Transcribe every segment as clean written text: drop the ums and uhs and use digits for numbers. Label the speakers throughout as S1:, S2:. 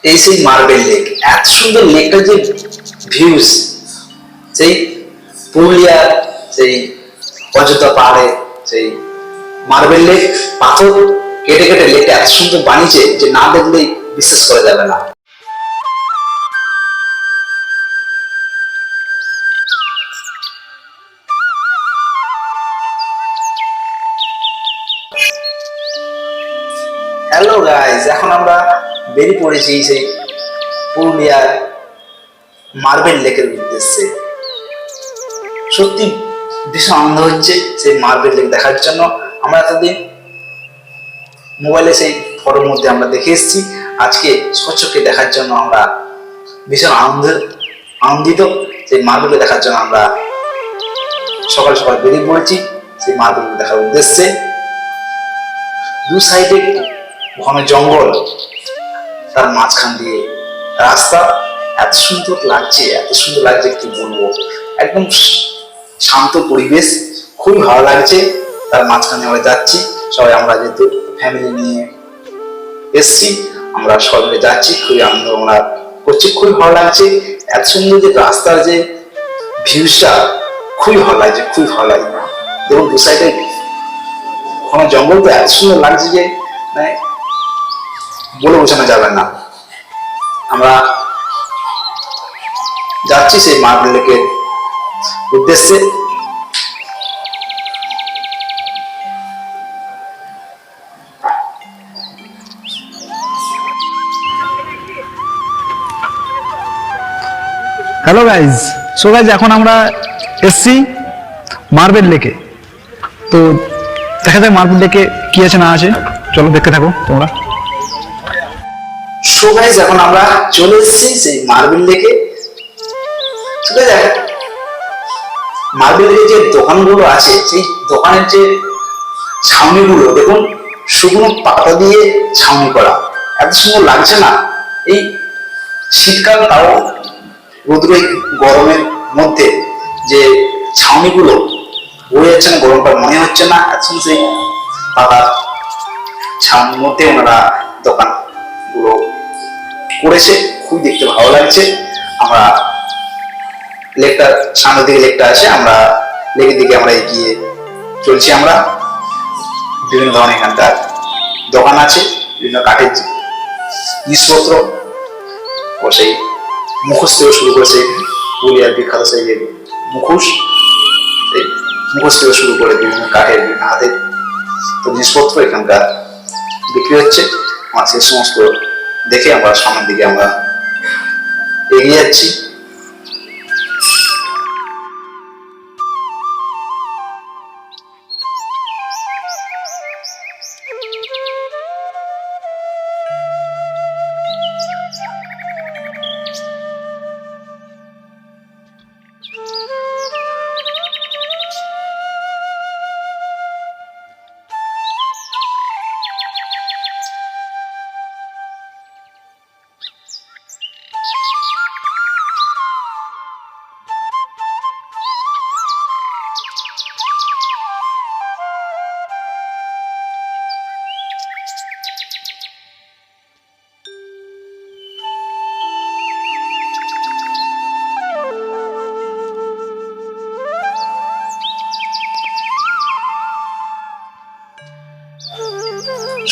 S1: এই সেই marble lake, এত সুন্দর লেকটার যে ভিউজ, সেই পুরুলিয়ার সেই অযোধ্যা পাহাড়ে সেই মার্বেল লেক, পাথর কেটে কেটে লেকটা এত সুন্দর বানিয়েছে যে না দেখলেই বিশ্বাস করা যাবে না। হ্যালো গাইজ, এখন আমরা বেরিয়ে পড়েছি সেই পুরুলিয়ার মার্বেল লেকের উদ্দেশ্যে। সত্যি ভীষণ আনন্দ হচ্ছে সেই মার্বেল লেক দেখার জন্য। আমরা এতদিন মোবাইলে সেই ফটোর মধ্যে আমরা দেখে এসেছি, আজকে স্বচক্ষে দেখার জন্য আমরা ভীষণ আনন্দিত। সেই মার্বেল দেখার জন্য আমরা সকাল সকাল বেরিয়ে পড়েছি সেই মার্বেল দেখার উদ্দেশ্যে। দু সাইডে ঘন জঙ্গল, তার মাঝখান দিয়ে রাস্তা, এত সুন্দর লাগছে, এত সুন্দর লাগছে কি বলবো। একদম শান্ত পরিবেশ, খুবই ভালো লাগছে। তার মাঝখানে আমরা যাচ্ছি সবাই, আমরা যেহেতু ফ্যামিলি নিয়ে এসছি, আমরা সবাই মিলে যাচ্ছি, খুবই আনন্দ আমরা করছি, খুবই ভালো লাগছে। এত সুন্দর যে রাস্তার যে ভিউজটা, খুবই ভালো লাগছে, খুবই ভালো লাগছে। দেখুন দু সাইডে ঘন জঙ্গল, তো এত সুন্দর লাগছে যে মানে বলে বোঝানো যাবে না। আমরা যাচ্ছি সেই মার্বেল লেকের উদ্দেশ্যে।
S2: হ্যালো গাইজ, সো গাইজ এখন আমরা এসছি মার্বেল লেকে। তো দেখা যাক মার্বেল লেকে কি আছে না আছে, চলো দেখতে থাকো তোমরা।
S1: সো গাইজ এখন আমরা চলে এসেছি সেই মার্বেল লেকে। ঠিক আছে, মার্বেল লেকে যে দোকানগুলো আছে, সেই দোকানের যে ছাউনিগুলো দেখুন, শুকনো পাতা দিয়ে ছাউনি করা, এত সুন্দর লাগছে না। এই শীতকাল তাও রোদ্র গরমের মধ্যে যে ছাউনিগুলো বয়ে যাচ্ছে না, গরমটা মনে হচ্ছে না। এত সুন্দর সেই পাতা ছাউনির মধ্যে ওনারা দোকানগুলো করেছে, খুবই দেখতে ভালো লাগছে। আমরা লেকটার সামনের দিকে লেকটা আছে, আমরা লেকের দিকে আমরা এগিয়ে চলছি। আমরা বিভিন্ন ধরনের এখানকার দোকান আছে, বিভিন্ন কাঠের জিনিসপত্র, ও সেই মুখোশ থেকে শুরু করে সেই পুরুলিয়ার বিখ্যাত সেই যে মুখোশ, সেই মুখোশ থেকে শুরু করে বিভিন্ন কাঠের বিভিন্ন হাতের তো জিনিসপত্র এখানকার বিক্রি হচ্ছে। আমার সেই সমস্ত দেখে আমরা সামনের দিকে আমরা এগিয়ে যাচ্ছি।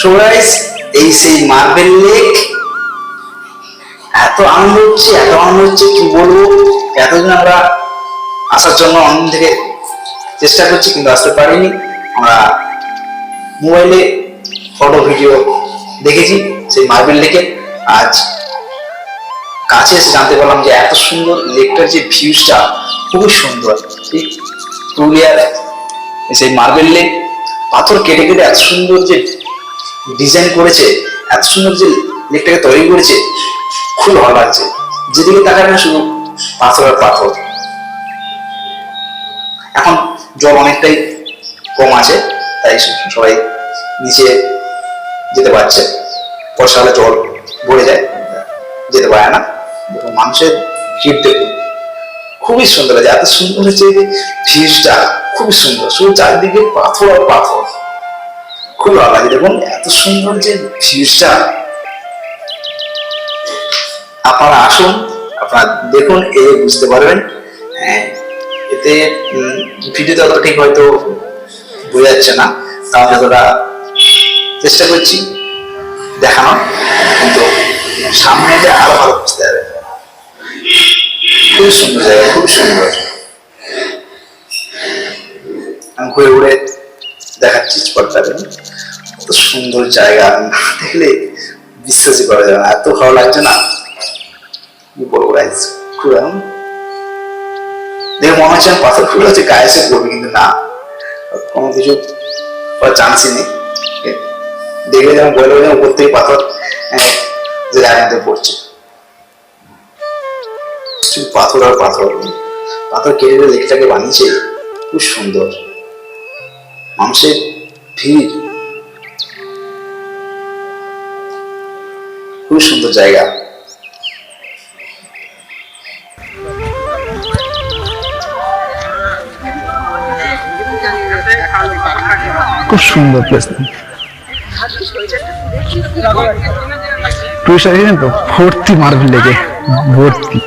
S1: সো গাইস, এই সেই মার্বেল লেক, এত আনন্দ হচ্ছে, এত আনন্দ হচ্ছে কি বলবো। এতদিন আমরা আসার জন্য অন্য থেকে চেষ্টা করছি, কিন্তু আসতে পারিনি। আমরা মোবাইলে ফটো ভিডিও দেখেছি সেই মার্বেল লেকে, আজ কাছে এসে জানতে পারলাম যে এত সুন্দর লেকটার যে ভিউজটা খুবই সুন্দর। এই পুরুলিয়ার সেই মার্বেল লেক, পাথর কেটে কেটে এত সুন্দর যে ডিজাইন করেছে, এত সুন্দর যে লেকটাকে তৈরি করেছে, খুব ভালো লাগছে। যেদিকে তাকায় না শুধু পাথর আর পাথর। এখন জল অনেকটাই কম আছে, তাই সবাই নিচে যেতে পারছে। বর্ষাকালে জল ভরে যায়, যেতে পারে না। দেখুন মানুষের ভিড় দেখুন, খুবই সুন্দর লাগে। এত সুন্দর হচ্ছে ভিউজটা, খুবই সুন্দর, শুধু চারিদিকে পাথর আর পাথর, খুব ভালো লাগে। দেখুন এত সুন্দর যে ভিউজটা, আপনারা আসুন, আপনারা দেখুন, এতে বুঝতে পারবেন। এতে ভিডিওতে অতটা ঠিক হয়তো বোঝা যাচ্ছে না, তাও যতটা চেষ্টা করছি দেখানোর, কিন্তু সামনে যে আরো ভালো বুঝতে হবে। খুব সুন্দর জায়গা, খুব সুন্দর। আমি ঘুরে ঘুরে দেখাচ্ছি স্পটটা, কত সুন্দর জায়গা, না দেখলে বিশ্বাসই করা যাবে না, এত ভালো লাগছে না কি বলবো গাইস। খুব দেখে মনে হচ্ছে পাথর খুলে হচ্ছে গায়ে এসে পড়বে, কিন্তু না, কোনো কিছু চান্সই নেই। দেখলে যেমন বলে যেমন উপর থেকে পাথর যে গায়ের মধ্যে পড়ছে, পাথর আর পাথর, পাথর কেটে লেকটাকে বানিয়েছে, খুব সুন্দর। মানুষের ভিড়, খুব সুন্দর জায়গা।
S2: খুব সুন্দর প্লেস। টুরিস্ট আসেন তো, ভর্তি মার্বেল লেকে, ভর্তি।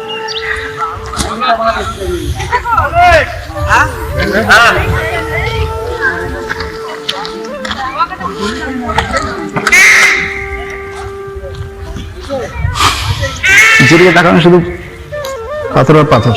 S2: যেদিকে তাকানো শুধু পাথর আর পাথর।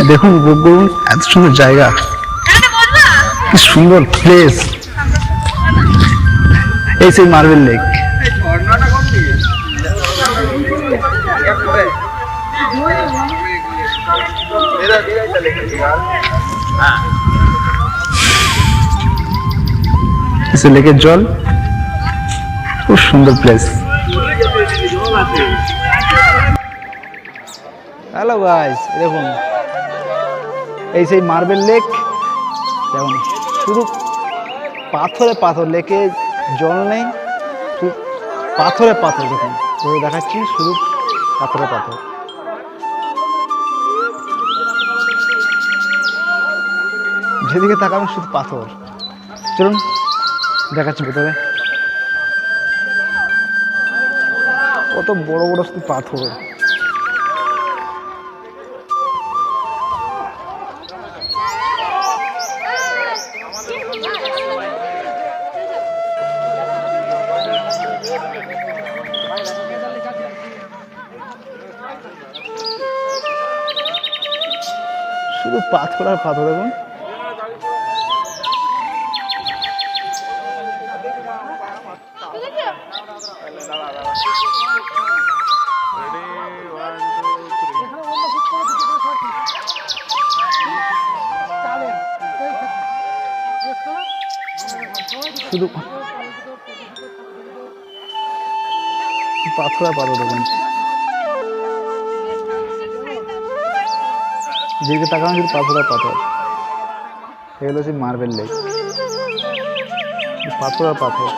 S2: দেখুন, এত সুন্দর জায়গা, কি সুন্দর প্লেস। এই সেই মার্বেল লেক। লেকের জল, খুব সুন্দর প্লেস। হ্যালো গাইস, দেখুন এই সেই মার্বেল লেক। দেখুন শুধু পাথরে পাথর, লেকে জল নেই, শুধু পাথরে পাথর। দেখুন দেখাচ্ছি, শুধু পাথরে পাথর। যেদিকে তাকাবেন শুধু পাথর। চলুন দেখাচ্ছি ভেতরে, কত বড় বড় শুধু পাথর। শুধু পাথর আর পাথর। দেখুন শুধু পাথর আর পাথর। দেখুন যেদিকে তাকানো শুধু পাথর আর পাথর। এগুলো হচ্ছে মার্বেল লেক, পাথর আর পাথর।